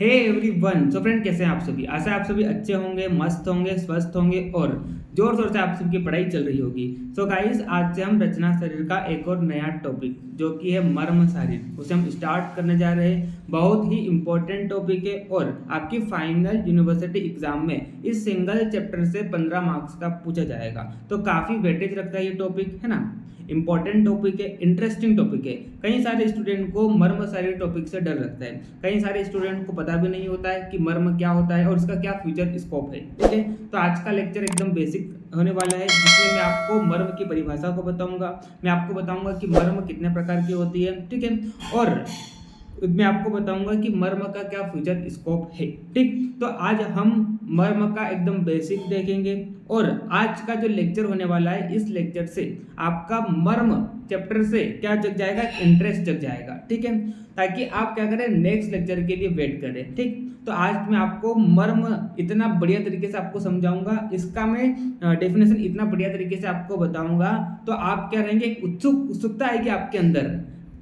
Hey everyone. So friend, कैसे हैं आप सभी? आशा है आप सभी अच्छे होंगे, मस्त होंगे, स्वस्थ होंगे और जोर शोर से आप सबकी पढ़ाई चल रही होगी। सो गाइस, आज से हम रचना शरीर का एक और नया टॉपिक जो कि है मर्म शरीर, उसे हम स्टार्ट करने जा रहे हैं। बहुत ही इंपॉर्टेंट टॉपिक है और आपकी फाइनल यूनिवर्सिटी एग्जाम में इस सिंगल चैप्टर से 15 मार्क्स का पूछा जाएगा। तो काफी वेटेज रखता है ये टॉपिक, है ना। इंपॉर्टेंट टॉपिक है, इंटरेस्टिंग टॉपिक है। कई सारे स्टूडेंट को मर्म शरीर टॉपिक से डर लगता है। कई सारे स्टूडेंट को पता भी नहीं होता है कि मर्म क्या होता है और इसका क्या फ्यूचर स्कोप है। ठीक है, तो आज का लेक्चर एकदम बेसिक होने वाला है, जिसमें मैं आपको मर्म की परिभाषा को बताऊंगा। मैं आपको बताऊंगा कि मर्म कितने प्रकार की होती है। ठीक है, और मैं आपको बताऊंगा कि मर्म का क्या फ्यूचर स्कोप है। ठीक, तो आज हम मर्म का एकदम बेसिक देखेंगे और आज का जो लेक्चर होने वाला है, इस लेक्चर से आपका मर्म चैप्टर से क्या जग जाएगा, इंटरेस्ट जग जाएगा। ठीक है, ताकि आप क्या करें, नेक्स्ट लेक्चर के लिए वेट करें। ठीक, तो आज मैं आपको मर्म इतना बढ़िया तरीके से आपको समझाऊंगा, इसका मैं डेफिनेशन इतना बढ़िया तरीके से आपको बताऊंगा, तो आप क्या रहेंगे, उत्सुकता आएगी आपके अंदर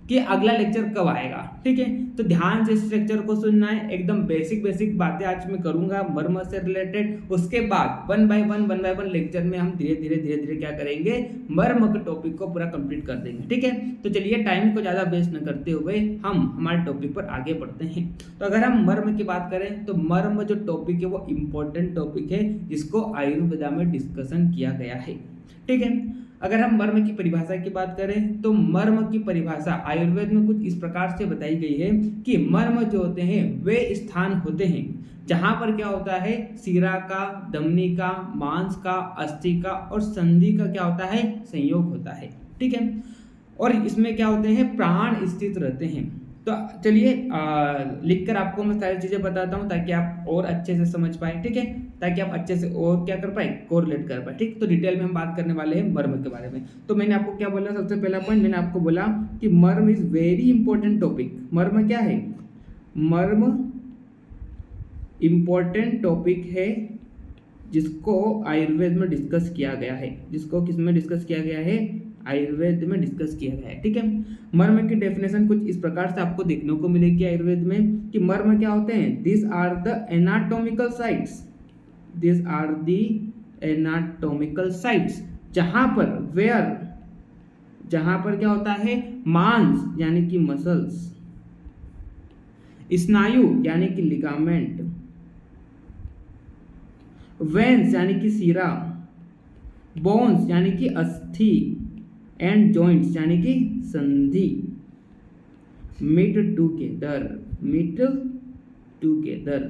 कि अगला लेक्चर कब आएगा। ठीक है, तो ध्यान से इस लेक्चर को सुनना है। एकदम बेसिक बातें आज मैं करूंगा मर्म से रिलेटेड। उसके बाद वन बाय वन लेक्चर में हम धीरे धीरे क्या करेंगे, मर्म के टॉपिक को पूरा कंप्लीट कर देंगे। ठीक है, तो चलिए टाइम को ज्यादा वेस्ट न करते हुए हम हमारे टॉपिक पर आगे बढ़ते हैं। तो अगर हम मर्म की बात करें तो मर्म जो टॉपिक है वो इंपॉर्टेंट टॉपिक है, जिसको आयुर्वेदा में डिस्कशन किया गया है। ठीक है, अगर हम मर्म की परिभाषा की बात करें तो मर्म की परिभाषा आयुर्वेद में कुछ इस प्रकार से बताई गई है कि मर्म जो होते हैं वे स्थान होते हैं जहां पर क्या होता है, शिरा का, धमनी का, मांस का, अस्थि का और संधि का क्या होता है, संयोग होता है। ठीक है, और इसमें क्या होते हैं, प्राण स्थित रहते हैं। तो चलिए लिखकर आपको मैं सारी चीजें बताता हूँ ताकि आप और अच्छे से समझ पाए। ठीक है, ताकि आप अच्छे से और क्या कर पाए, कोरिलेट कर पाए। ठीक, तो डिटेल में हम बात करने वाले हैं मर्म के बारे में। तो मैंने आपको क्या बोला, सबसे पहला पॉइंट मैंने आपको बोला कि मर्म इज वेरी इंपॉर्टेंट टॉपिक। मर्म क्या है, मर्म इंपॉर्टेंट टॉपिक है जिसको आयुर्वेद में डिस्कस किया गया है। जिसको किस में डिस्कस किया गया है, आयुर्वेद में डिस्कस किया गया है। ठीक है, मर्म की डेफिनेशन कुछ इस प्रकार से आपको देखने को मिलेगी आयुर्वेद में कि मर्म क्या होते हैं, this are the anatomical sites, this are the anatomical sites, जहां पर वेयर, जहां पर क्या होता है, मांस यानी कि मसल्स, स्नायु यानी कि लिगामेंट, वेन्स यानी कि सीरा, बोन्स यानी कि अस्थि एंड जॉइंट्स यानी कि संधि मीट टूगेदर, मीट टूगेदर।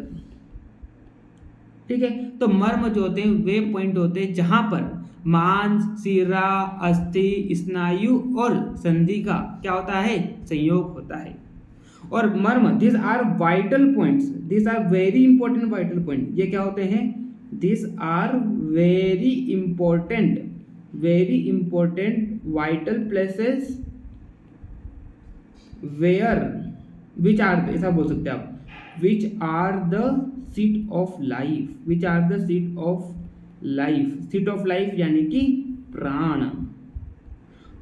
ठीक है, तो मर्म जो होते हैं वे पॉइंट होते हैं जहां पर मांस, सीरा, अस्थि, स्नायु और संधि का क्या होता है, संयोग होता है। और मर्म, this are vital points, this are very important vital point. ये क्या होते हैं, this are very important vital places where, which are, ऐसा बोल सकते हैं आप, which are the seat of life, which are the seat of life, seat of life यानी कि प्राण।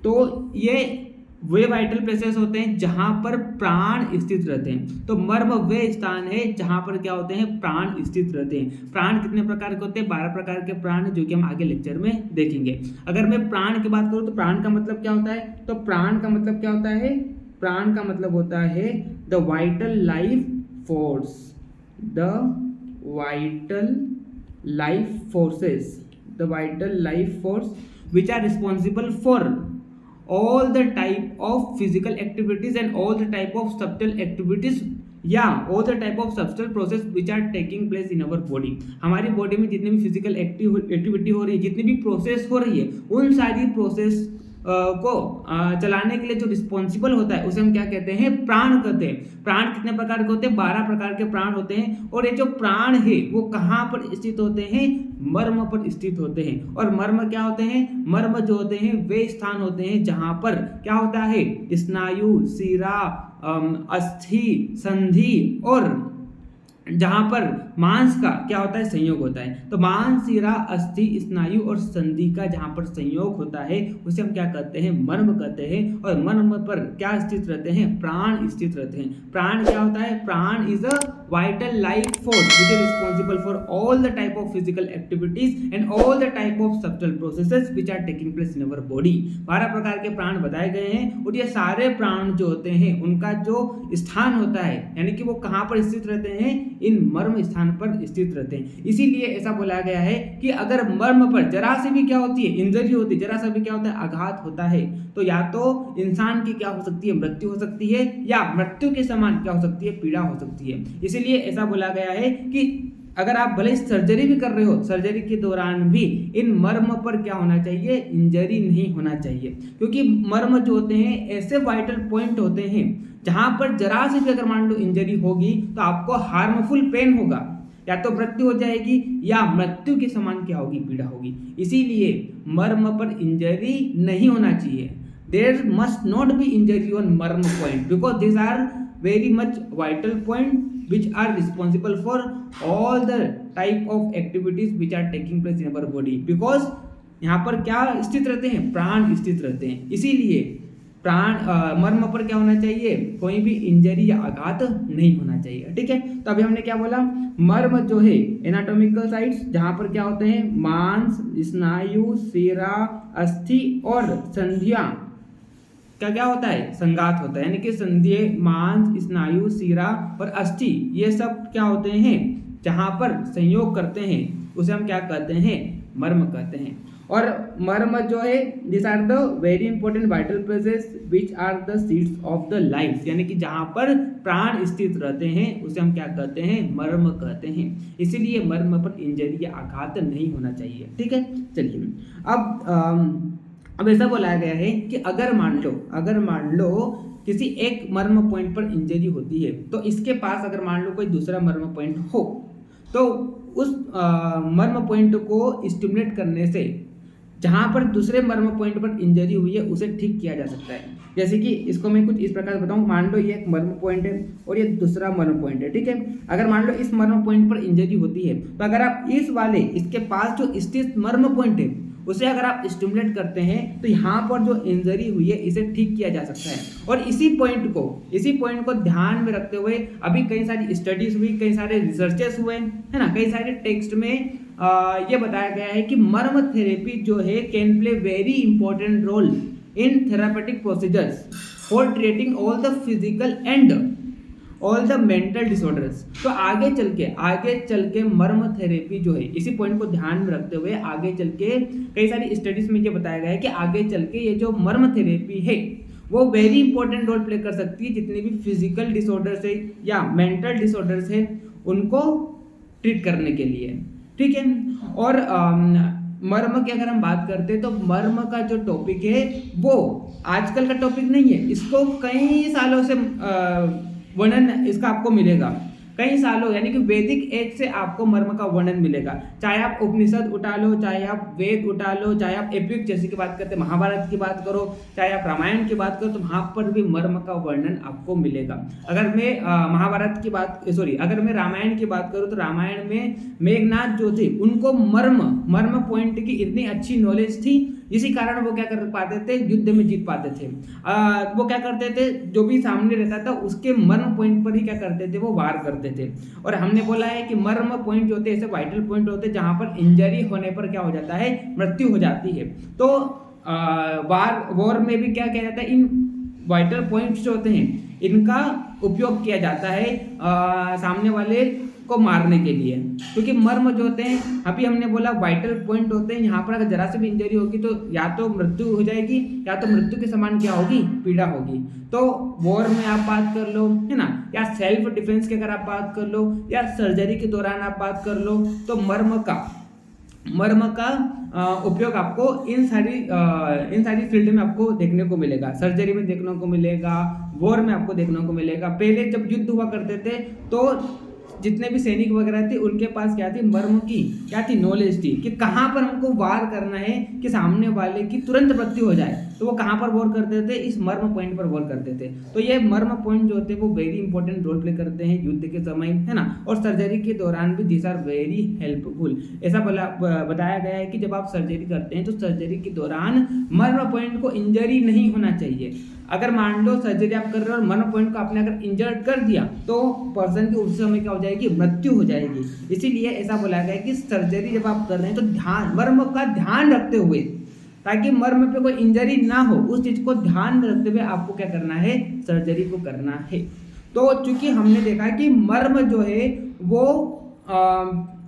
तो ये वे वाइटल प्लेसेस होते हैं जहां पर प्राण स्थित रहते हैं। तो मर्म वे स्थान है जहां पर क्या होते हैं, प्राण स्थित रहते हैं। प्राण कितने प्रकार के होते हैं, 12 प्रकार के प्राण, जो कि हम आगे लेक्चर में देखेंगे। अगर मैं प्राण की बात करूं तो प्राण का मतलब क्या होता है, तो प्राण का मतलब क्या होता है, प्राण का मतलब होता है the vital life force, the vital life forces, the vital life force which are responsible for all the type of physical activities and all the type of subtle activities, या all the type of subtle process which are taking place in our body। हमारी body में जितनी भी physical activity हो रही है, जितनी भी प्रोसेस हो रही है, उन सारी प्रोसेस को चलाने के लिए जो रिस्पॉन्सिबल होता है उसे हम क्या कहते हैं, प्राण कहते हैं। प्राण कितने प्रकार के होते हैं, 12 प्रकार के प्राण होते हैं। और ये जो प्राण है वो कहाँ पर स्थित होते हैं, मर्म पर स्थित होते हैं। और मर्म क्या होते हैं, मर्म जो होते हैं वे स्थान होते हैं जहां पर क्या होता है, स्नायु, शिरा, अस्थि, संधि और जहां पर मांस का क्या होता है, संयोग होता है। तो मांस, शिरा, अस्थि, स्नायु और संधि का जहां पर संयोग होता है उसे हम क्या कहते हैं, मर्म कहते हैं। और मर्म पर क्या स्थित रहते हैं, प्राण स्थित रहते हैं। प्राण क्या होता है, प्राण is a vital life force which is responsible for all the type of physical activities and all the type of subtle processes which are taking place in our body। 12 प्रकार के प्राण बताए गए हैं और ये सारे प्राण जो होते हैं उनका जो स्थान होता है यानी कि वो कहाँ पर स्थित रहते हैं, इन मर्म स्थान पर स्थित रहते हैं। इसीलिए ऐसा बोला गया है कि अगर मर्म पर जरा से भी क्या होती है, इंजरी होती है, जरा सा भी क्या होता है, आघात होता है, तो या तो इंसान की क्या हो सकती है, मृत्यु हो सकती है, या मृत्यु के समान क्या हो सकती है, पीड़ा हो सकती है। इसीलिए ऐसा बोला गया है कि अगर आप भले सर्जरी भी कर रहे हो, सर्जरी के दौरान भी इन मर्म पर क्या होना चाहिए, इंजरी नहीं होना चाहिए, क्योंकि मर्म जो होते हैं ऐसे वाइटल पॉइंट होते हैं जहां पर जरा से भी अगर मान लो इंजरी होगी तो आपको हार्मफुल पेन होगा, या तो मृत्यु हो जाएगी या मृत्यु के समान क्या होगी, पीड़ा होगी। इसीलिए मर्म पर इंजरी नहीं होना चाहिए। There must not be injury on marma point because this are very much vital point which are responsible for all the type of activities which are taking place in our body because यहाँ पर क्या स्थित रहते हैं, प्राण स्थित रहते हैं। इसीलिए प्राण मर्म पर क्या होना चाहिए, कोई भी इंजरी या आघात नहीं होना चाहिए। ठीक है, तो अभी हमने क्या बोला, मर्म जो है एनाटॉमिकल साइट्स जहाँ पर क्या होते हैं, मांस, स्नायु, शिरा, अस्थि और संधियां क्या होता है, संघात होता है, यानी कि संधि, मांस, स्नायु, शिरा और अस्थि ये सब क्या होते हैं, जहां पर संयोग करते हैं उसे हम क्या कहते हैं, मर्म कहते हैं। और मर्म जो है this are the very important vital places which are the seats of the life, यानी कि जहां पर प्राण स्थित रहते हैं उसे हम क्या कहते हैं, मर्म कहते हैं। इसीलिए मर्म पर इंजरी या आघात नहीं होना चाहिए। ठीक है, चलिए अब ऐसा बोला गया है कि अगर मान लो किसी एक मर्म पॉइंट पर इंजरी होती है तो इसके पास अगर मान लो कोई दूसरा मर्म पॉइंट हो तो उस मर्म पॉइंट को स्टिमुलेट करने से जहां पर दूसरे मर्म पॉइंट पर इंजरी हुई है उसे ठीक किया जा सकता है। जैसे कि इसको मैं कुछ इस प्रकार बताऊं, मान लो ये एक मर्म पॉइंट है और ये दूसरा मर्म पॉइंट है। ठीक है, अगर मान लो इस मर्म पॉइंट पर इंजरी होती है तो अगर आप इसके पास जो स्थित मर्म पॉइंट है उसे अगर आप स्टिमुलेट करते हैं तो यहाँ पर जो इंजरी हुई है इसे ठीक किया जा सकता है। और इसी पॉइंट को ध्यान में रखते हुए अभी कई सारी स्टडीज हुई, कई सारे रिसर्चेस हुए, है ना, कई सारे टेक्स्ट में ये बताया गया है कि मर्म थेरेपी जो है can play very important role in therapeutic procedures for treating all the physical and all the mental disorders. तो आगे चल के मर्म थेरेपी जो है इसी पॉइंट को ध्यान में रखते हुए आगे चल के कई सारी स्टडीज में ये बताया गया है कि आगे चल के ये जो मर्म थेरेपी है वो वेरी इंपॉर्टेंट रोल प्ले कर सकती है जितने भी फिजिकल डिसऑर्डर्स है या मेंटल डिसऑर्डर्स है उनको ट्रीट करने के लिए। ठीक है, और मर्म की अगर हम बात करते हैं तो मर्म का जो टॉपिक है वो आजकल का टॉपिक नहीं है, इसको कई सालों से वर्णन इसका आपको मिलेगा, कई सालों यानी कि वैदिक एज से आपको मर्म का वर्णन मिलेगा। चाहे आप उपनिषद उठा लो, चाहे आप वेद उठा लो, चाहे आप एपिक जैसे की बात करते हैं महाभारत की बात करो, चाहे आप रामायण की बात करो, तो वहां पर भी मर्म का वर्णन आपको मिलेगा। अगर मैं अगर मैं रामायण की बात करूं तो रामायण में मेघनाथ जो थे उनको मर्म पॉइंट की इतनी अच्छी नॉलेज थी, इसी कारण वो क्या कर पाते थे, युद्ध में जीत पाते थे। वो क्या करते थे, जो भी सामने रहता था उसके मर्म पॉइंट पर ही क्या करते थे, वो वार करते थे। और हमने बोला है कि मर्म पॉइंट जो होते हैं ऐसे वाइटल पॉइंट होते हैं जहां पर इंजरी होने पर क्या हो जाता है, मृत्यु हो जाती है। तो वॉर में भी क्या किया जाता है, इन वाइटल पॉइंट्स जो होते हैं इनका उपयोग किया जाता है सामने वाले को मारने के लिए, क्योंकि मर्म जो होते हैं अभी हमने बोला वाइटल पॉइंट होते हैं, यहाँ पर अगर जरा से भी इंजरी होगी तो या तो मृत्यु हो जाएगी या तो मृत्यु के समान क्या होगी, पीड़ा होगी। तो वॉर में आप बात कर लो, है ना, या सेल्फ डिफेंस की अगर आप बात कर लो या सर्जरी के दौरान आप बात कर लो, तो मर्म का उपयोग आपको इन सारी फील्ड में आपको देखने को मिलेगा। सर्जरी में देखने को मिलेगा, वॉर में आपको देखने को मिलेगा। पहले जब युद्ध हुआ करते थे तो जितने भी सैनिक वगैरह थे उनके पास क्या थी, मर्म की क्या थी, नॉलेज थी कि कहाँ पर हमको वार करना है कि सामने वाले की तुरंत मृत्यु हो जाए। तो वो कहाँ पर वॉर करते थे, इस मर्म पॉइंट पर वॉर करते थे। तो ये मर्म पॉइंट जो होते हैं वो वेरी इंपॉर्टेंट रोल प्ले करते हैं युद्ध के समय, है ना, और सर्जरी के दौरान भी दिस आर वेरी हेल्पफुल। ऐसा बताया गया है कि जब आप सर्जरी करते हैं तो सर्जरी के दौरान मर्म पॉइंट को इंजरी नहीं होना चाहिए। अगर मान लो सर्जरी आप कर रहे हो और मर्म पॉइंट को आपने अगर इंजर्ड कर दिया तो पर्सन की उस समय क्या हो जाएगी, मृत्यु हो जाएगी। इसीलिए ऐसा बोला गया है कि सर्जरी जब आप कर रहे हैं तो ध्यान, मर्म का ध्यान रखते हुए, ताकि मर्म पे कोई इंजरी ना हो, उस चीज को ध्यान में रखते हुए आपको क्या करना है, सर्जरी को करना है। तो चूंकि हमने देखा कि मर्म जो है वो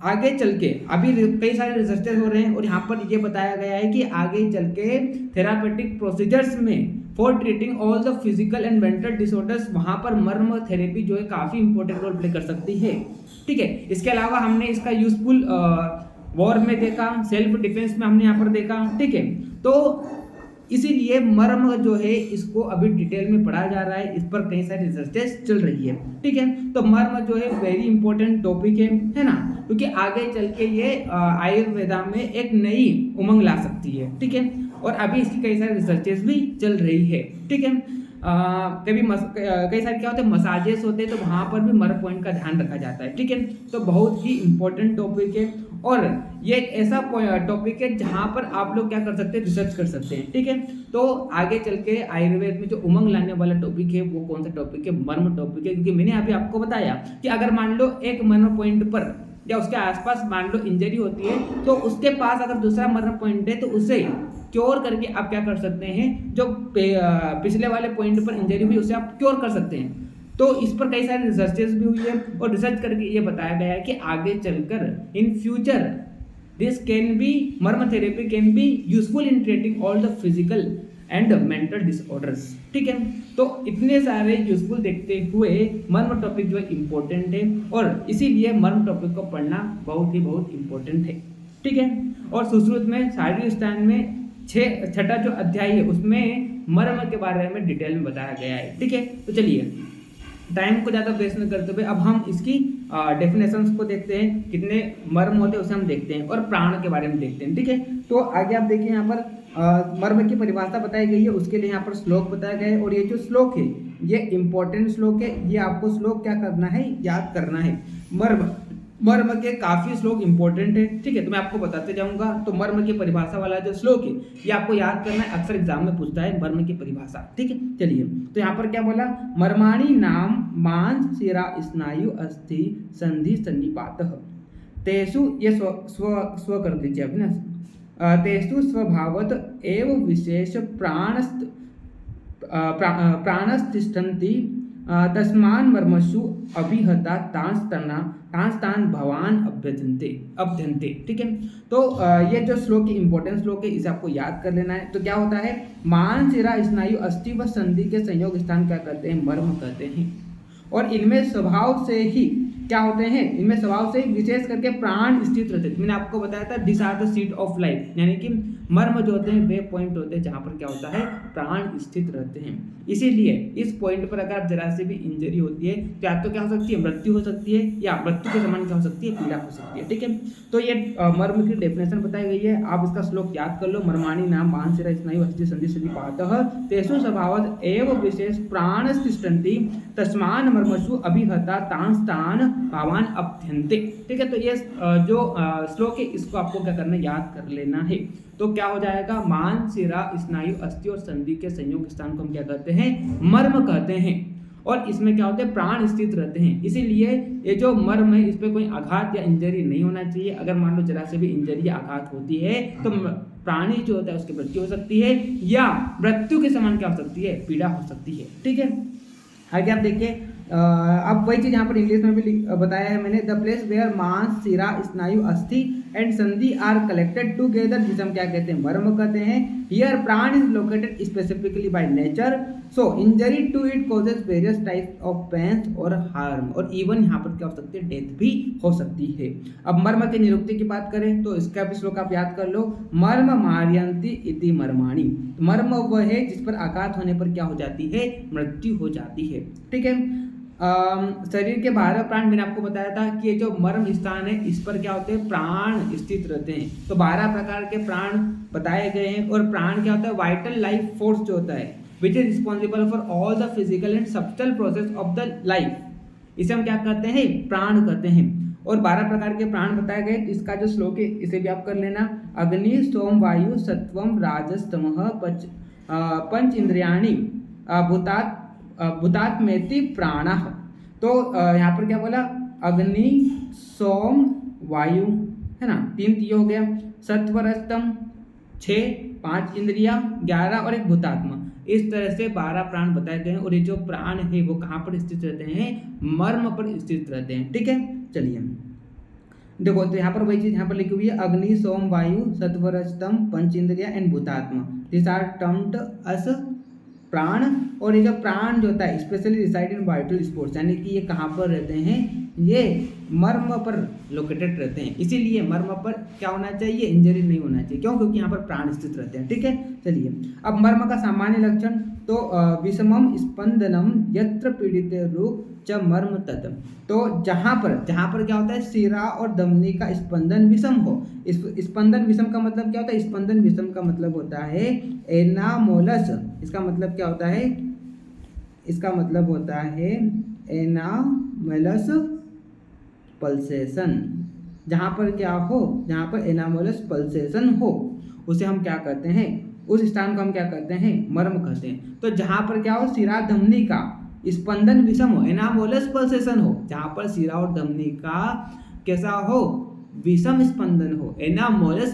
आगे चल के अभी कई सारे रिसर्चेस हो रहे हैं और यहाँ पर ये बताया गया है कि आगे चल के थेरापेटिक प्रोसीजर्स में for treating all the physical and mental disorders, वहाँ पर मर्म थेरेपी जो है काफ़ी इंपॉर्टेंट रोल प्ले कर सकती है। ठीक है, इसके अलावा हमने इसका यूजफुल वॉर में देखा, सेल्फ डिफेंस में हमने यहाँ पर देखा। ठीक है, तो इसीलिए मर्म जो है इसको अभी डिटेल में पढ़ा जा रहा है, इस पर कई सारी रिसर्चेस चल रही है। ठीक है, तो मर्म जो है वेरी इंपॉर्टेंट टॉपिक है ना, क्योंकि आगे चल के ये आयुर्वेदा में एक नई उमंग ला सकती है। ठीक है, और अभी इसकी कई सारी रिसर्चेस भी चल रही है। ठीक है, कई सारे क्या होते हैं, मसाजेस होते हैं, तो वहाँ पर भी मर्म पॉइंट का ध्यान रखा जाता है। ठीक है, तो बहुत ही इंपॉर्टेंट टॉपिक है और ये एक ऐसा टॉपिक है जहाँ पर आप लोग क्या कर सकते हैं, रिसर्च कर सकते हैं। ठीक है, तो आगे चल के आयुर्वेद में जो उमंग लाने वाला टॉपिक है वो कौन सा टॉपिक है, मर्म टॉपिक है। क्योंकि मैंने अभी आपको बताया कि अगर मान लो एक मर्म पॉइंट पर या उसके आसपास मान लो इंजरी होती है, तो उसके पास अगर दूसरा मर्म पॉइंट है तो उसे क्योर करके आप क्या कर सकते हैं, जो पिछले वाले पॉइंट पर इंजरी हुई उसे आप क्योर कर सकते हैं। तो इस पर कई सारी रिसर्चेस भी हुई है और रिसर्च करके ये बताया गया है कि आगे चलकर in future this can be, marma therapy can be useful in treating all the physical and mental disorders. ठीक है, तो इतने सारे यूजफुल देखते हुए मर्म टॉपिक जो है इम्पोर्टेंट है और इसीलिए मर्म टॉपिक को पढ़ना बहुत इम्पोर्टेंट है। ठीक है, और सुश्रुत में शारीरिक स्थान में छठा जो अध्याय है उसमें मर्म के बारे में डिटेल में बताया गया है। ठीक है, तो चलिए टाइम को ज़्यादा वेस्ट न करते हुए अब हम इसकी डेफिनेशंस को देखते हैं, कितने मर्म होते हैं उसे हम देखते हैं और प्राण के बारे में देखते हैं। ठीक है, तो आगे आप देखिए यहाँ पर मर्म की परिभाषा बताई गई है, उसके लिए यहाँ पर श्लोक बताया गया है और ये जो श्लोक है ये इंपॉर्टेंट श्लोक है, ये आपको श्लोक क्या करना है, याद करना है। मर्म के काफी श्लोक इंपॉर्टेंट है। ठीक है, तो मैं आपको बताते जाऊंगा। तो मर्म की परिभाषा वाला जो श्लोक है ये आपको याद करना है, अक्सर एग्जाम में पूछता है मर्म की परिभाषा। ठीक है, चलिए तो यहाँ पर क्या बोला, मर्माणी नाम मांस शिरा स्नायु अस्थि संधि सन्निपातः तेषु, ये स्व कर दीजिए अभी ना, तेषु स्वभावत एव विशेष प्राणस्तिष्ठन्ति तस्मान मर्मसु अभिहता तांस्तान भवान अभ्यंते। ठीक है, तो ये जो श्लोक की इंपॉर्टेंट श्लोक है इसे आपको याद कर लेना है। तो क्या होता है, मान शिरा स्नायु अस्थि व संधि के संयोग स्थान क्या करते हैं, मर्म कहते हैं। और इनमें स्वभाव से ही क्या होते हैं, इनमें स्वभाव से विशेष करके प्राण स्थित रहते हैं। मैंने आपको बताया था this are the seat of life, यानी कि मर्म जो होते हैं वे पॉइंट होते हैं जहाँ पर क्या होता है, प्राण स्थित रहते हैं। इसीलिए इस पॉइंट पर अगर जरा से भी इंजरी होती है तो या तो क्या हो सकती है, मृत्यु हो सकती है, या मृत्यु के समान क्या हो सकती है, पीड़ा हो सकती है। ठीक है, तो ये मर्म की डेफिनेशन बताई गई है, आप इसका श्लोक याद कर लो। मर्माणी नाम मांस शिरा स्नायु अस्थि संधि सन्निपातः तेषु स्वभावत एव विशेष प्राणस्तिष्ठन्ति तस्मान मर्मसु अभिहता तांस्तान भावान अभ्यंते। ठीक है, तो ये जो श्लोक है इसको आपको क्या करना है, याद कर लेना है। तो क्या हो जाएगा, मांस शिरा स्नायु अस्थि और संधि के संयोग स्थान को हम क्या कहते हैं, मर्म कहते हैं। और इसमें क्या होते हैं, प्राण स्थित रहते हैं। इसीलिए ये जो मर्म है इस पर कोई आघात या इंजरी नहीं होना चाहिए। अगर मान लो जरा से भी इंजरी या आघात होती है तो प्राणी जो होता है उसकी मृत्यु हो सकती है, या मृत्यु के समान क्या हो सकती है, पीड़ा हो सकती है। ठीक है, आगे आप देखिए, अब वही चीज यहाँ पर इंग्लिश में भी बताया है मैंने, द प्लेस वेयर मांस शिरा स्नायु अस्थि एंड संधि आर कलेक्टेड टुगेदर, जिसे हम क्या कहते हैं, मर्म कहते हैं। हियर प्राण is located specifically by nature, so injury to it causes various types of pains और हार्म, और इवन यहाँ पर क्या हो सकती है, डेथ भी हो सकती है। अब मर्म की निरुक्ति की बात करें तो इसका भी श्लोक आप याद कर लो, मर्म मार्यन्ति इति मर्माणि। मर्म वह है जिस पर आघात होने पर क्या हो जाती है, मृत्यु हो जाती है। ठीक है, शरीर के 12 प्राण मैंने आपको बताया था कि ये जो मर्म स्थान है इस पर क्या होते हैं, प्राण स्थित रहते हैं। तो 12 प्रकार के प्राण बताए गए हैं। और प्राण क्या होता है, वाइटल लाइफ फोर्स जो होता है which is responsible for all the physical and subtle process of the life, इसे हम क्या कहते हैं, प्राण कहते हैं। और 12 प्रकार के प्राण बताए गए। इसका जो श्लोक है इसे भी आप कर लेना। अग्नि सोम वायु सत्वम राजस तमः पंच इंद्रियाणि भूतात भूतात्मेति प्राण। तो यहाँ पर क्या बोला, अग्नि सोम वायु है ना, 3 हो गया, सत्व रजतम 6, 5 इंद्रिया 11 और एक भूतात्मा। इस तरह से 12 प्राण बताए गए हैं। और ये जो प्राण है वो कहाँ पर स्थित रहते हैं, मर्म पर स्थित रहते हैं। ठीक है, चलिए देखो, तो यहाँ पर वही चीज यहाँ पर लिखी हुई है, अग्नि सोम वायु सत्व रजतम पंच इंद्रिया एंड भूतात्मा, दिस आर टर्म्ड अस प्राण। और ये जो प्राण जो होता है specially reside in vital spots, यानी कि ये कहाँ पर रहते हैं, ये मर्म पर लोकेटेड रहते हैं। इसीलिए मर्म पर क्या होना चाहिए, इंजरी नहीं होना चाहिए। क्यों, क्योंकि यहाँ पर प्राण स्थित रहते हैं। ठीक है, चलिए अब मर्म का सामान्य लक्षण। तो विषमम स्पंदनम यत्र पीड़िते रूप च मर्म तत्। तो जहाँ पर क्या होता है, शिरा और धमनी का स्पंदन विषम हो। स्पंदन विषम का मतलब क्या होता है, स्पंदन विषम का मतलब होता है एनामोलस। इसका मतलब क्या होता है, इसका मतलब होता है एनामोलस पल्सेशन। जहाँ पर क्या हो, जहाँ पर एनामोलस पल्सेशन हो उसे हम क्या कहते हैं, उस स्थान को हम क्या कहते हैं, मर्म कहते हैं। तो जहाँ पर क्या हो, शिरा धमनी का स्पंदन विषम हो, एनामोलस पल्सेशन हो, जहाँ पर शिरा और धमनी का कैसा हो, विषम स्पंदन हो, एनामोलस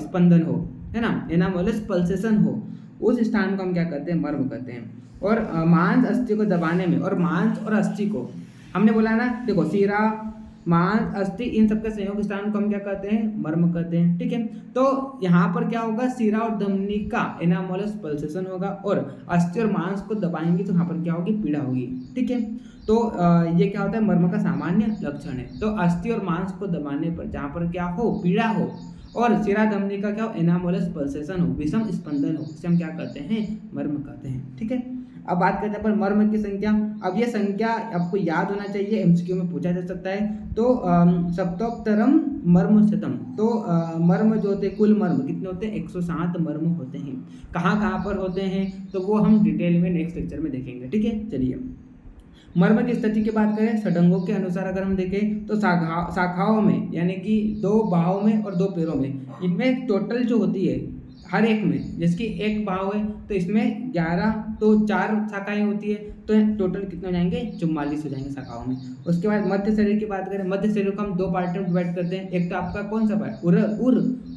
स्पंदन हो, है ना, एनामोलस पल्सेशन हो, उस स्थान को हम क्या कहते हैं, मर्म कहते हैं। और मांस अस्थि को दबाने में, और मांस और अस्थि को हमने बोला ना, देखो शिरा मांस अस्थि इन सबके संयोग स्थान को हम क्या कहते हैं, मर्म कहते हैं। ठीक है, तो यहाँ पर क्या होगा, शिरा और धमनी का एनामोलस पल्सेशन होगा, और अस्थि और मांस को दबाएंगे तो यहाँ पर क्या होगी, पीड़ा होगी। ठीक है, तो ये क्या होता है, मर्म का सामान्य लक्षण है। तो अस्थि और मांस को दबाने पर जहाँ पर क्या हो, पीड़ा हो, और शिरा धमनी का क्या हो, एनामोलस पल्सेशन हो, विषम स्पंदन हो, इसे हम क्या कहते हैं, मर्म कहते हैं। ठीक है, अब बात करते हैं पर मर्म की संख्या। अब ये संख्या आपको याद होना चाहिए, एमसीक्यू में पूछा जा सकता है। तो सप्तोत्तरम मर्म शतम। तो मर्म जो होते हैं, कुल मर्म कितने होते हैं, 107 मर्म होते हैं। कहाँ कहाँ पर होते हैं तो वो हम डिटेल में नेक्स्ट लेक्चर में देखेंगे। ठीक है, चलिए मर्म की स्थिति की बात करें, षडंगों के अनुसार अगर हम देखें तो शाखाओं में, यानी कि 2 बाहों में और 2 पैरों में, इनमें टोटल जो होती है हर एक में, जैसे कि एक बाहु है तो इसमें 11, तो 4 शाखाएं होती है, तो टोटल कितने हो जाएंगे, 44 हो जाएंगे शाखाओं में। उसके बाद मध्य शरीर की बात करें, मध्य शरीर को हम 2 पार्ट में डिवाइड करते हैं। एक तो आपका कौन सा पार्ट, उर,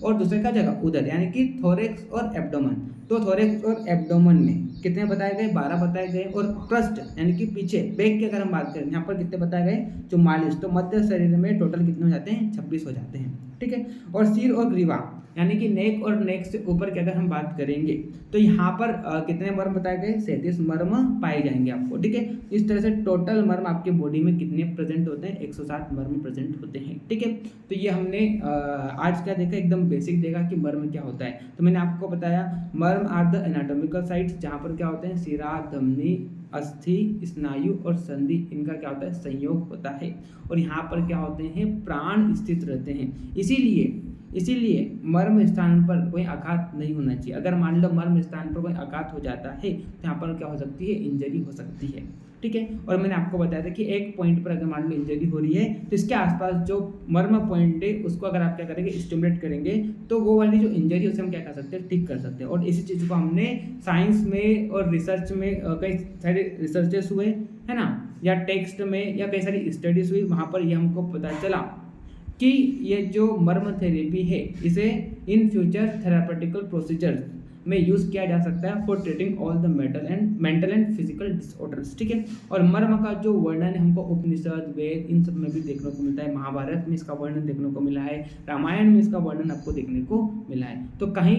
और दूसरे का जगह उदर, यानी कि थोरेक्स और एब्डोमेन। तो थोरेक्स और एब्डोमेन में कितने बताए गए, 12 बताए गए। और पृष्ठ यानी कि पीछे, बैक की अगर हम बात करें, यहाँ पर कितने बताए गए, 44। तो मध्य शरीर में टोटल कितने हो जाते हैं, 26 हो जाते हैं। ठीक है, और सिर और ग्रीवा यानी कि नेक और नेक से ऊपर की अगर हम बात करेंगे तो यहाँ पर कितने मर्म बताए गए, 37 मर्म पाए जाएंगे आपको। ठीक है, इस तरह से टोटल मर्म आपके बॉडी में कितने प्रेजेंट होते हैं, 107 मर्म प्रेजेंट होते हैं। ठीक है, तो ये हमने आज क्या देखा, एकदम बेसिक देखा कि मर्म क्या होता है। तो मैंने आपको बताया मर्म आर द एनाटॉमिकल साइट्स, जहाँ पर क्या होते हैं, शिरा धमनी अस्थि स्नायु और संधि, इनका क्या होता है, संयोग होता है। और यहाँ पर क्या होते हैं, प्राण स्थित रहते हैं। इसीलिए मर्म स्थान पर कोई आघात नहीं होना चाहिए। अगर मान लो मर्म स्थान पर कोई आघात हो जाता है तो यहाँ पर क्या हो सकती है, इंजरी हो सकती है। ठीक है, और मैंने आपको बताया था कि एक पॉइंट पर अगर मान लो इंजरी हो रही है तो इसके आसपास जो मर्म पॉइंट है उसको अगर आप क्या करेंगे, स्टिमुलेट करेंगे, तो वो वाली जो इंजरी है उसे हम क्या कर सकते हैं, ठीक कर सकते हैं। और इसी चीज़ को हमने साइंस में और रिसर्च में कई सारे रिसर्चेस हुए है ना, या टेक्स्ट में या कई सारी स्टडीज हुई, वहाँ पर ये हमको पता चला कि ये जो मर्म थेरेपी है इसे इन फ्यूचर थेरापेटिकल प्रोसीजर्स में यूज़ किया जा सकता है for treating all the mental and physical disorders. ठीक है, और मर्म का जो वर्णन हमको उपनिषद वेद इन सब में भी देखने को मिलता है। महाभारत में इसका वर्णन देखने को मिला है, रामायण में इसका वर्णन आपको देखने को मिला है। तो कहीं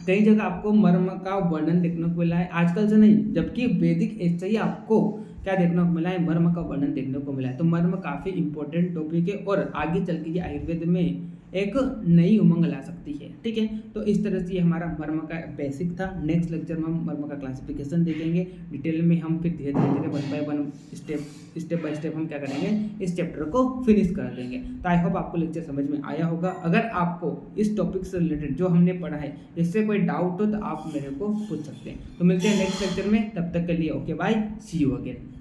कई जगह आपको मर्म का वर्णन देखने को मिला है, आजकल से नहीं, जबकि वैदिक एज से ही आपको क्या देखने को मिला है, मर्म का वर्णन देखने को मिला है। तो मर्म काफ़ी इंपॉर्टेंट टॉपिक है और आगे चल के ये आयुर्वेद में एक नई उमंग ला सकती है। ठीक है, तो इस तरह से ये हमारा मर्म का बेसिक था। नेक्स्ट लेक्चर में हम मर्म का क्लासिफिकेशन देखेंगे डिटेल में, हम फिर धीरे धीरे one by one step by step हम क्या करेंगे, इस चैप्टर को फिनिश कर देंगे। तो आई होप आपको लेक्चर समझ में आया होगा। अगर आपको इस टॉपिक से रिलेटेड जो हमने पढ़ा है इससे कोई डाउट हो तो आप मेरे को पूछ सकते हैं। तो मिलते हैं नेक्स्ट लेक्चर में, तब तक के लिए okay bye, see you again.